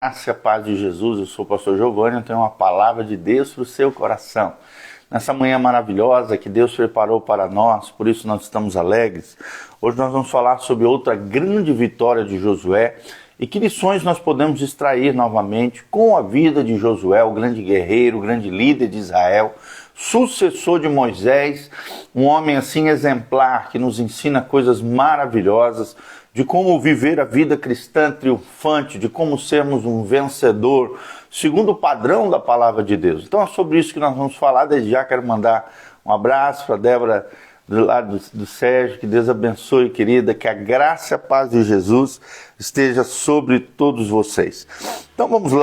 Graça e a paz de Jesus, eu sou o pastor Giovanni, eu tenho uma palavra de Deus para o seu coração. Nessa manhã maravilhosa que Deus preparou para nós, por isso nós estamos alegres. Hoje nós vamos falar sobre outra grande vitória de Josué e que lições nós podemos extrair novamente com a vida de Josué, o grande guerreiro, o grande líder de Israel, sucessor de Moisés, um homem assim exemplar que nos ensina coisas maravilhosas, de como viver a vida cristã triunfante, de como sermos um vencedor, segundo o padrão da palavra de Deus. Então é sobre isso que nós vamos falar. Desde já quero mandar um abraço para a Débora, do lado do Sérgio, que Deus abençoe, querida, que a graça e a paz de Jesus esteja sobre todos vocês. Então vamos lá,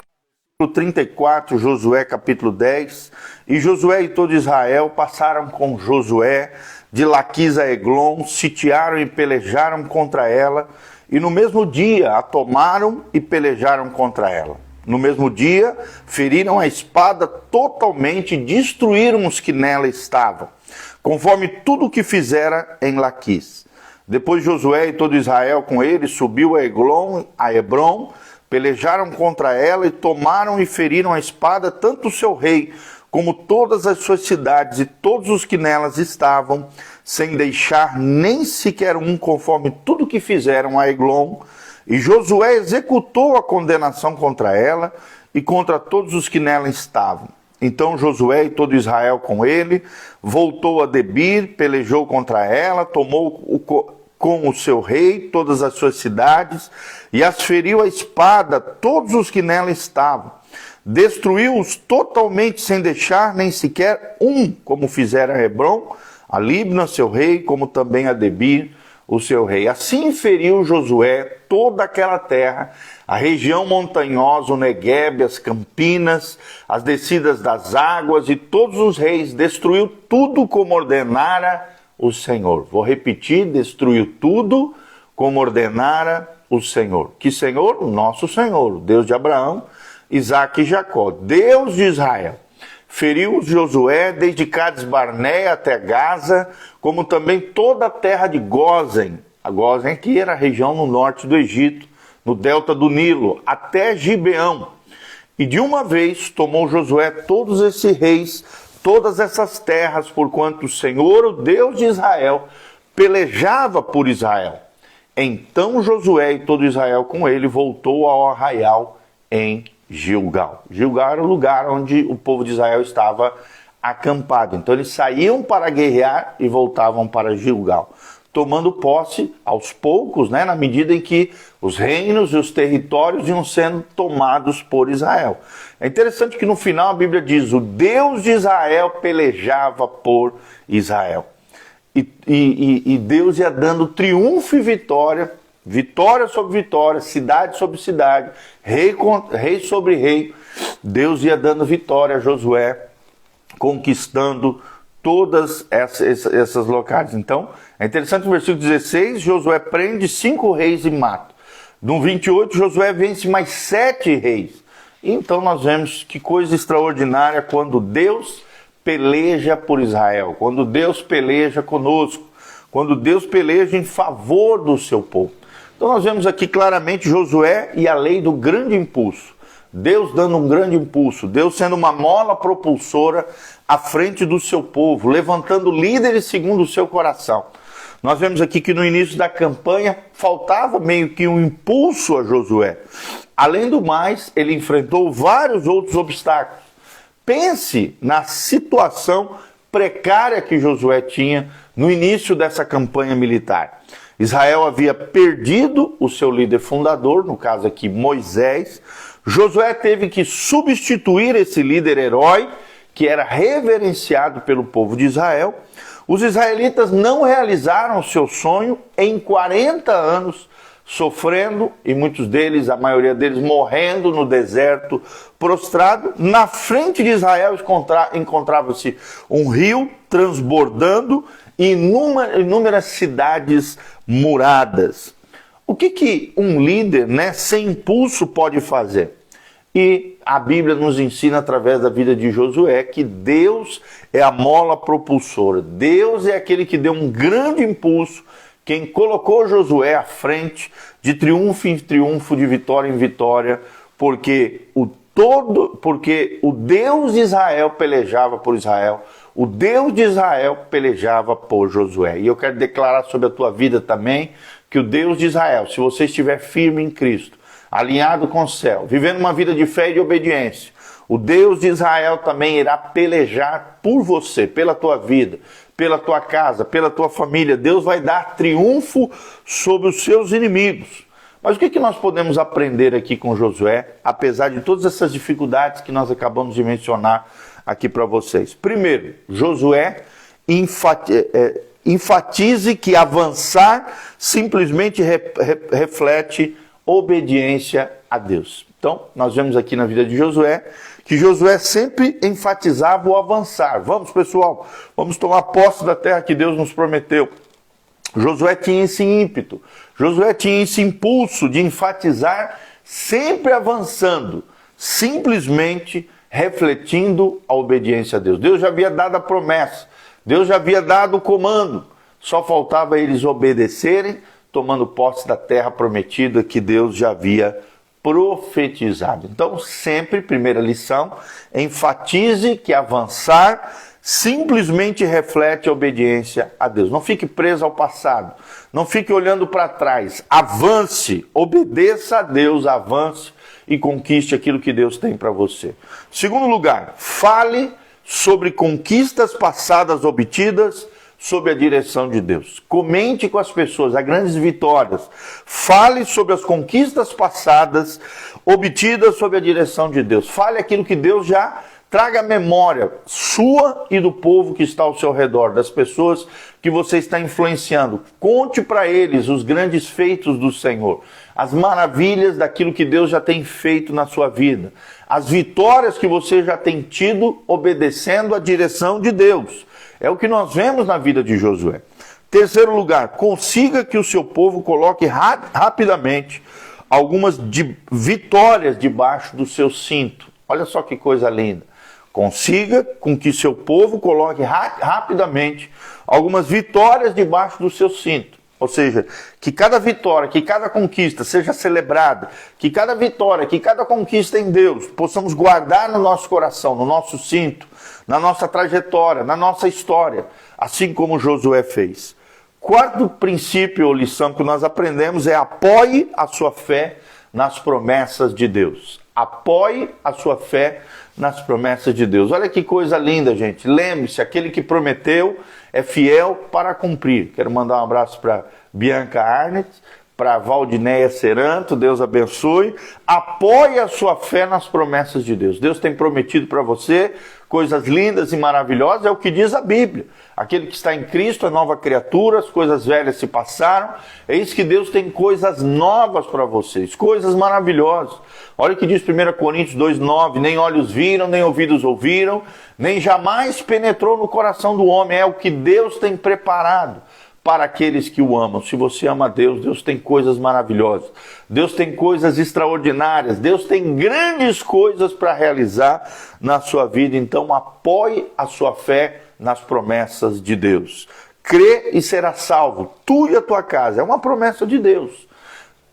versículo 34, Josué capítulo 10. E Josué e todo Israel passaram com Josué de Laquis a Eglon, sitiaram e pelejaram contra ela, e no mesmo dia a tomaram e pelejaram contra ela. No mesmo dia feriram a espada totalmente e destruíram os que nela estavam, conforme tudo o que fizera em Laquis. Depois Josué e todo Israel com ele subiu a Eglon, a Hebron, pelejaram contra ela e tomaram e feriram a espada tanto o seu rei como todas as suas cidades e todos os que nelas estavam, sem deixar nem sequer um, conforme tudo que fizeram a Eglon. E Josué executou a condenação contra ela e contra todos os que nela estavam. Então Josué e todo Israel com ele voltou a Debir, pelejou contra ela, tomou com o seu rei todas as suas cidades e as feriu a espada todos os que nela estavam. Destruiu-os totalmente sem deixar nem sequer um, como fizera a Hebron, a Libna, seu rei, como também a Debir, o seu rei. Assim feriu Josué toda aquela terra, a região montanhosa, o Neguebe, as campinas, as descidas das águas e todos os reis. Destruiu tudo como ordenara o Senhor. Vou repetir, destruiu tudo como ordenara o Senhor. Que Senhor? O nosso Senhor, o Deus de Abraão, Isaque e Jacó, Deus de Israel. Feriu Josué desde Cades Barneia até Gaza, como também toda a terra de Gósen. A Gósen que era a região no norte do Egito, no delta do Nilo, até Gibeão. E de uma vez tomou Josué todos esses reis, todas essas terras, porquanto o Senhor, o Deus de Israel, pelejava por Israel. Então Josué e todo Israel com ele voltou ao arraial em Gilgal. Gilgal era o lugar onde o povo de Israel estava acampado. Então eles saíam para guerrear e voltavam para Gilgal, tomando posse aos poucos, na medida em que os reinos e os territórios iam sendo tomados por Israel. É interessante que no final a Bíblia diz: o Deus de Israel pelejava por Israel. E Deus ia dando triunfo e vitória, vitória sobre vitória, cidade sobre cidade, rei sobre rei. Deus ia dando vitória a Josué, conquistando todas essas locais. Então, é interessante no versículo 16, Josué prende 5 reis e mata. No 28, Josué vence mais 7 reis. Então nós vemos que coisa extraordinária quando Deus peleja por Israel, quando Deus peleja conosco, quando Deus peleja em favor do seu povo. Então nós vemos aqui claramente Josué e a lei do grande impulso. Deus dando um grande impulso, Deus sendo uma mola propulsora à frente do seu povo, levantando líderes segundo o seu coração. Nós vemos aqui que no início da campanha faltava meio que um impulso a Josué. Além do mais, ele enfrentou vários outros obstáculos. Pense na situação precária que Josué tinha no início dessa campanha militar. Israel havia perdido o seu líder fundador, no caso aqui Moisés. Josué teve que substituir esse líder herói, que era reverenciado pelo povo de Israel. Os israelitas não realizaram o seu sonho em 40 anos, sofrendo, e muitos deles, a maioria deles, morrendo no deserto, prostrado. Na frente de Israel encontrava-se um rio transbordando e inúmeras cidades muradas. O que um líder, sem impulso pode fazer? E a Bíblia nos ensina através da vida de Josué que Deus é a mola propulsora. Deus é aquele que deu um grande impulso, quem colocou Josué à frente de triunfo em triunfo, de vitória em vitória, porque o Deus de Israel pelejava por Israel, o Deus de Israel pelejava por Josué. E eu quero declarar sobre a tua vida também que o Deus de Israel, se você estiver firme em Cristo, alinhado com o céu, vivendo uma vida de fé e de obediência, o Deus de Israel também irá pelejar por você, pela tua vida, pela tua casa, pela tua família. Deus vai dar triunfo sobre os seus inimigos. Mas o que nós podemos aprender aqui com Josué, apesar de todas essas dificuldades que nós acabamos de mencionar aqui para vocês? Primeiro, Josué enfatize que avançar simplesmente reflete obediência a Deus. Então, nós vemos aqui na vida de Josué, que Josué sempre enfatizava o avançar. Vamos, pessoal, vamos tomar posse da terra que Deus nos prometeu. Josué tinha esse ímpeto, Josué tinha esse impulso de enfatizar, sempre avançando, simplesmente refletindo a obediência a Deus. Deus já havia dado a promessa, Deus já havia dado o comando, só faltava eles obedecerem, tomando posse da terra prometida que Deus já havia profetizado. Então, sempre, primeira lição, enfatize que avançar simplesmente reflete a obediência a Deus. Não fique preso ao passado, não fique olhando para trás. Avance, obedeça a Deus, avance e conquiste aquilo que Deus tem para você. Segundo lugar, fale sobre conquistas passadas obtidas sob a direção de Deus. Comente com as pessoas as grandes vitórias. Fale sobre as conquistas passadas obtidas sob a direção de Deus. Fale aquilo que Deus já traga à memória sua e do povo que está ao seu redor, das pessoas que você está influenciando. Conte para eles os grandes feitos do Senhor, as maravilhas daquilo que Deus já tem feito na sua vida, as vitórias que você já tem tido obedecendo à direção de Deus. É o que nós vemos na vida de Josué. Terceiro lugar, consiga que o seu povo coloque rapidamente algumas vitórias debaixo do seu cinto. Olha só que coisa linda. Consiga com que seu povo coloque rapidamente algumas vitórias debaixo do seu cinto. Ou seja, que cada vitória, que cada conquista seja celebrada, que cada vitória, que cada conquista em Deus, possamos guardar no nosso coração, no nosso cinto, na nossa trajetória, na nossa história, assim como Josué fez. Quarto princípio ou lição que nós aprendemos é: apoie a sua fé nas promessas de Deus. Apoie a sua fé nas promessas de Deus. Olha que coisa linda, gente. Lembre-se, aquele que prometeu é fiel para cumprir. Quero mandar um abraço para Bianca Arnett, para Valdineia Seranto, Deus abençoe. Apoie a sua fé nas promessas de Deus. Deus tem prometido para você coisas lindas e maravilhosas, é o que diz a Bíblia. Aquele que está em Cristo é nova criatura, as coisas velhas se passaram. É isso que Deus tem, coisas novas para vocês, coisas maravilhosas. Olha o que diz 1 Coríntios 2,9, nem olhos viram, nem ouvidos ouviram, nem jamais penetrou no coração do homem. É o que Deus tem preparado para aqueles que o amam. Se você ama a Deus, Deus tem coisas maravilhosas. Deus tem coisas extraordinárias. Deus tem grandes coisas para realizar na sua vida. Então, apoie a sua fé nas promessas de Deus. Crê e será salvo, tu e a tua casa. É uma promessa de Deus.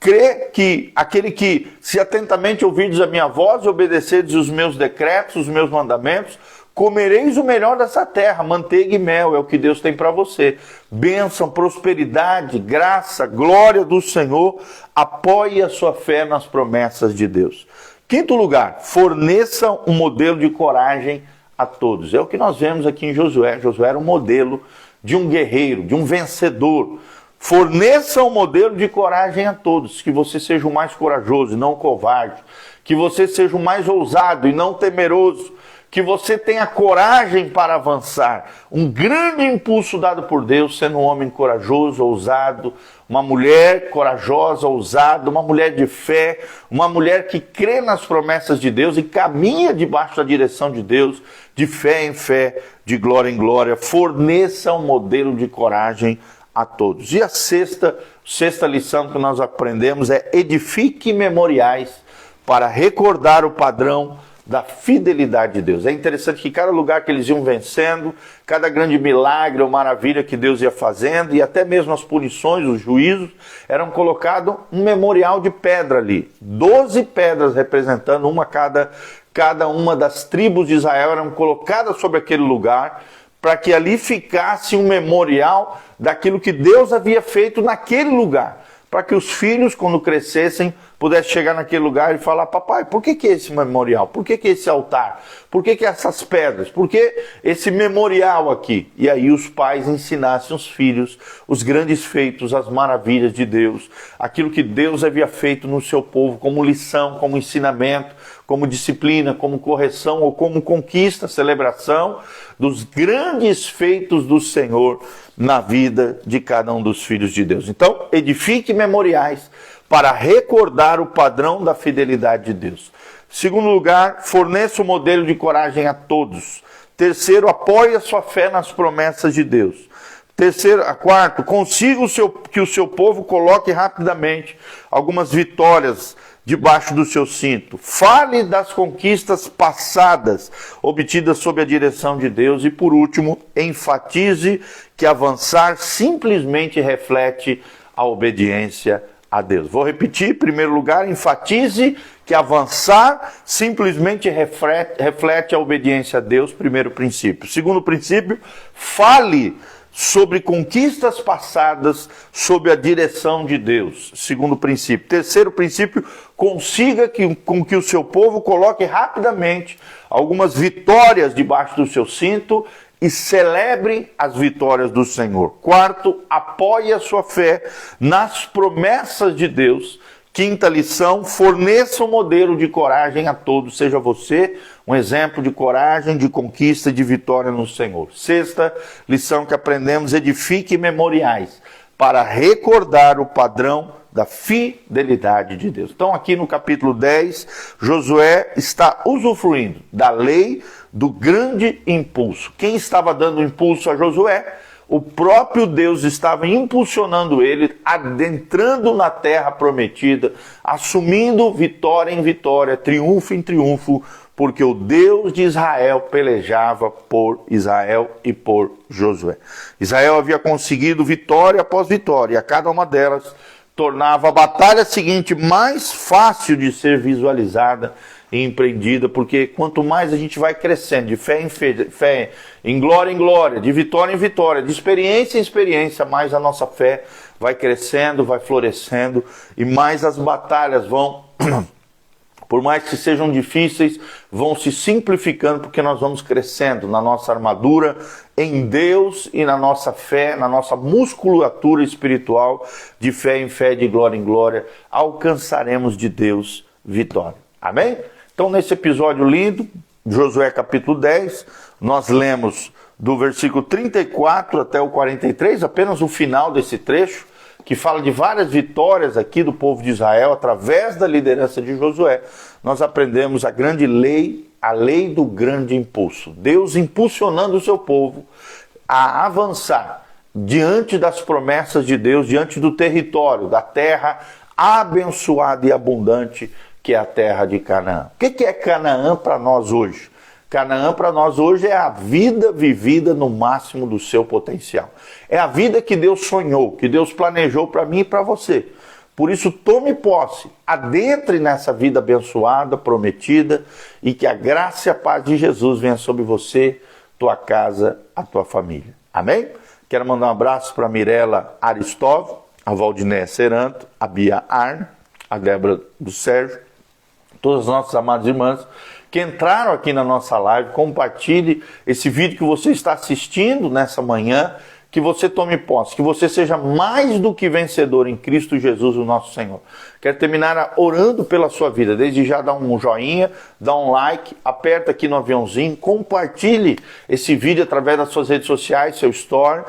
Crê que aquele que, se atentamente ouvirdes a minha voz e obedecerdes os meus decretos, os meus mandamentos, comereis o melhor dessa terra, manteiga e mel, é o que Deus tem para você. Bênção, prosperidade, graça, glória do Senhor. Apoie a sua fé nas promessas de Deus. Quinto lugar, forneça um modelo de coragem a todos. É o que nós vemos aqui em Josué. Josué era um modelo de um guerreiro, de um vencedor. Forneça um modelo de coragem a todos. Que você seja o mais corajoso e não covarde. Que você seja o mais ousado e não temeroso. Que você tenha coragem para avançar. Um grande impulso dado por Deus, sendo um homem corajoso, ousado, uma mulher corajosa, ousada, uma mulher de fé, uma mulher que crê nas promessas de Deus e caminha debaixo da direção de Deus, de fé em fé, de glória em glória. Forneça um modelo de coragem a todos. E a sexta lição que nós aprendemos é: edifique memoriais para recordar o padrão da fidelidade de Deus. É interessante que cada lugar que eles iam vencendo, cada grande milagre ou maravilha que Deus ia fazendo, e até mesmo as punições, os juízos, eram colocado um memorial de pedra ali. 12 pedras representando cada uma das tribos de Israel eram colocadas sobre aquele lugar, para que ali ficasse um memorial daquilo que Deus havia feito naquele lugar. Para que os filhos, quando crescessem, pudessem chegar naquele lugar e falar: papai, por que esse memorial? Por que esse altar? Por que essas pedras? Por que esse memorial aqui? E aí os pais ensinassem os filhos os grandes feitos, as maravilhas de Deus, aquilo que Deus havia feito no seu povo como lição, como ensinamento, como disciplina, como correção ou como conquista, celebração dos grandes feitos do Senhor na vida de cada um dos filhos de Deus. Então, edifique memoriais para recordar o padrão da fidelidade de Deus. Segundo lugar, forneça o modelo de coragem a todos. Terceiro, apoie a sua fé nas promessas de Deus. Quarto, consiga que o seu povo coloque rapidamente algumas vitórias debaixo do seu cinto. Fale das conquistas passadas obtidas sob a direção de Deus. E por último, enfatize que avançar simplesmente reflete a obediência a Deus. Vou repetir. Em primeiro lugar, enfatize que avançar simplesmente reflete a obediência a Deus. Primeiro princípio. Segundo princípio, fale sobre conquistas passadas sob a direção de Deus. Segundo princípio. Terceiro princípio, consiga com que o seu povo coloque rapidamente algumas vitórias debaixo do seu cinto e celebre as vitórias do Senhor. Quarto, apoie a sua fé nas promessas de Deus. Quinta lição, forneça um modelo de coragem a todos. Seja você um exemplo de coragem, de conquista e de vitória no Senhor. Sexta lição que aprendemos, edifique memoriais para recordar o padrão da fidelidade de Deus. Então aqui no capítulo 10, Josué está usufruindo da lei do grande impulso. Quem estava dando impulso a Josué? O próprio Deus estava impulsionando ele, adentrando na terra prometida, assumindo vitória em vitória, triunfo em triunfo, porque o Deus de Israel pelejava por Israel e por Josué. Israel havia conseguido vitória após vitória, e a cada uma delas tornava a batalha seguinte mais fácil de ser visualizada e empreendida, porque quanto mais a gente vai crescendo de fé em glória, de vitória em vitória, de experiência em experiência, mais a nossa fé vai crescendo, vai florescendo, e mais as batalhas vão, por mais que sejam difíceis, vão se simplificando, porque nós vamos crescendo na nossa armadura, em Deus e na nossa fé, na nossa musculatura espiritual, de fé em fé, de glória em glória, alcançaremos de Deus vitória. Amém? Então, nesse episódio lindo, Josué capítulo 10, nós lemos do versículo 34 até o 43, apenas o final desse trecho, que fala de várias vitórias aqui do povo de Israel, através da liderança de Josué. Nós aprendemos a grande lei, a lei do grande impulso. Deus impulsionando o seu povo a avançar diante das promessas de Deus, diante do território, da terra abençoada e abundante, que é a terra de Canaã. O que é Canaã para nós hoje? Canaã para nós hoje é a vida vivida no máximo do seu potencial. É a vida que Deus sonhou, que Deus planejou para mim e para você. Por isso, tome posse, adentre nessa vida abençoada, prometida, e que a graça e a paz de Jesus venha sobre você, tua casa, a tua família. Amém? Quero mandar um abraço para a Mirela Aristóvão, a Valdinéia Seranto, a Bia Arne, a Débora do Sérgio, todas as nossas amadas irmãs que entraram aqui na nossa live. Compartilhe esse vídeo que você está assistindo nessa manhã, que você tome posse, que você seja mais do que vencedor em Cristo Jesus, o nosso Senhor. Quero terminar orando pela sua vida. Desde já dá um joinha, dá um like, aperta aqui no aviãozinho, compartilhe esse vídeo através das suas redes sociais, seu story.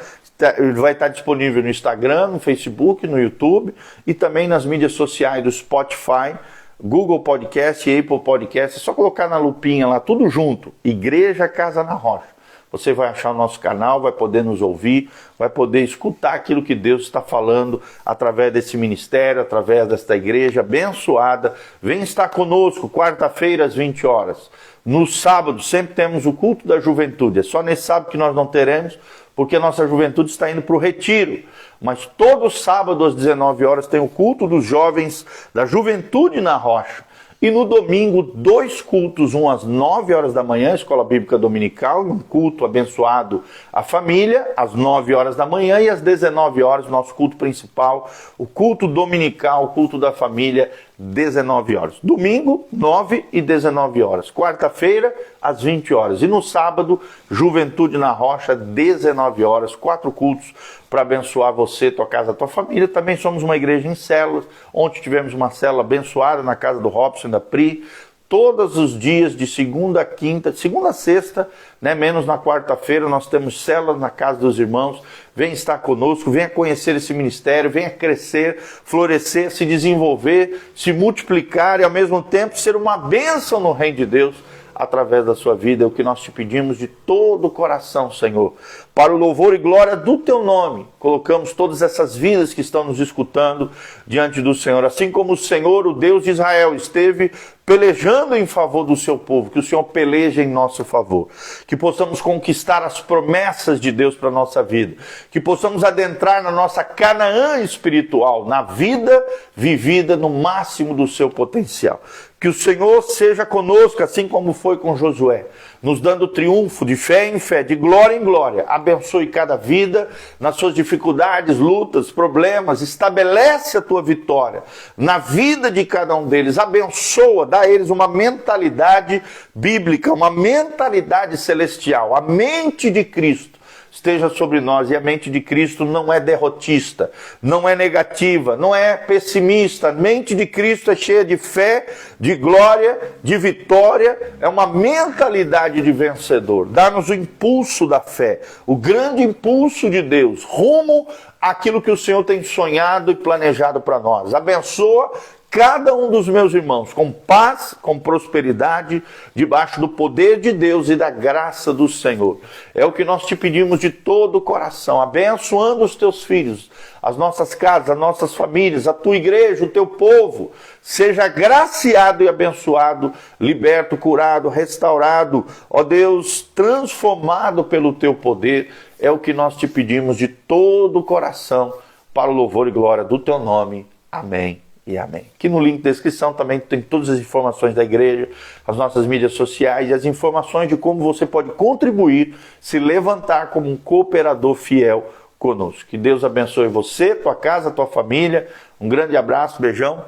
Ele vai estar disponível no Instagram, no Facebook, no YouTube e também nas mídias sociais do Spotify, Google Podcast e Apple Podcast. É só colocar na lupinha lá, tudo junto, Igreja Casa na Rocha. você vai achar o nosso canal, vai poder nos ouvir, vai poder escutar aquilo que Deus está falando através desse ministério, através desta igreja abençoada. Vem estar conosco, quarta-feira às 20 horas. No sábado sempre temos o culto da juventude. É só nesse sábado que nós não teremos, porque a nossa juventude está indo para o retiro. Mas todo sábado às 19 horas tem o culto dos jovens da juventude na Rocha. E no domingo, 2 cultos, um às 9 horas da manhã, Escola Bíblica Dominical, um culto abençoado à família, às 9 horas da manhã, e às 19 horas, nosso culto principal, o culto dominical, o culto da família, 19 horas. Domingo, 9 e 19 horas. Quarta-feira, às 20 horas. E no sábado, Juventude na Rocha, 19 horas. 4 cultos para abençoar você, tua casa, tua família. Também somos uma igreja em células. Ontem tivemos uma célula abençoada na casa do Robson e da Pri. Todos os dias, de segunda a quinta, de segunda a sexta, né, menos na quarta-feira, nós temos células na casa dos irmãos. Venha estar conosco, venha conhecer esse ministério, venha crescer, florescer, se desenvolver, se multiplicar e ao mesmo tempo ser uma bênção no reino de Deus através da sua vida. É o que nós te pedimos de todo o coração, Senhor. Para o louvor e glória do teu nome, colocamos todas essas vidas que estão nos escutando diante do Senhor. Assim como o Senhor, o Deus de Israel, esteve pelejando em favor do seu povo, que o Senhor peleje em nosso favor. Que possamos conquistar as promessas de Deus para a nossa vida. Que possamos adentrar na nossa Canaã espiritual, na vida vivida no máximo do seu potencial. Que o Senhor seja conosco, assim como foi com Josué, nos dando triunfo de fé em fé, de glória em glória. Abençoe cada vida nas suas dificuldades, lutas, problemas. Estabelece a tua vitória na vida de cada um deles. Abençoa, dá a eles uma mentalidade bíblica, uma mentalidade celestial. A mente de Cristo esteja sobre nós, e a mente de Cristo não é derrotista, não é negativa, não é pessimista. A mente de Cristo é cheia de fé, de glória, de vitória, é uma mentalidade de vencedor. Dá-nos o impulso da fé, o grande impulso de Deus, rumo àquilo que o Senhor tem sonhado e planejado para nós. Abençoa cada um dos meus irmãos com paz, com prosperidade, debaixo do poder de Deus e da graça do Senhor. É o que nós te pedimos de todo o coração, abençoando os teus filhos, as nossas casas, as nossas famílias, a tua igreja, o teu povo. Seja agraciado e abençoado, liberto, curado, restaurado, ó Deus, transformado pelo teu poder. É o que nós te pedimos de todo o coração, para o louvor e glória do teu nome. Amém. E amém. Aqui no link da descrição também tem todas as informações da igreja, as nossas mídias sociais e as informações de como você pode contribuir, se levantar como um cooperador fiel conosco. Que Deus abençoe você, tua casa, tua família. Um grande abraço, beijão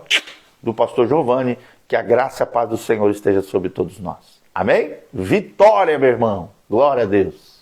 do pastor Giovanni. Que a graça e a paz do Senhor esteja sobre todos nós. Amém? Vitória, meu irmão. Glória a Deus.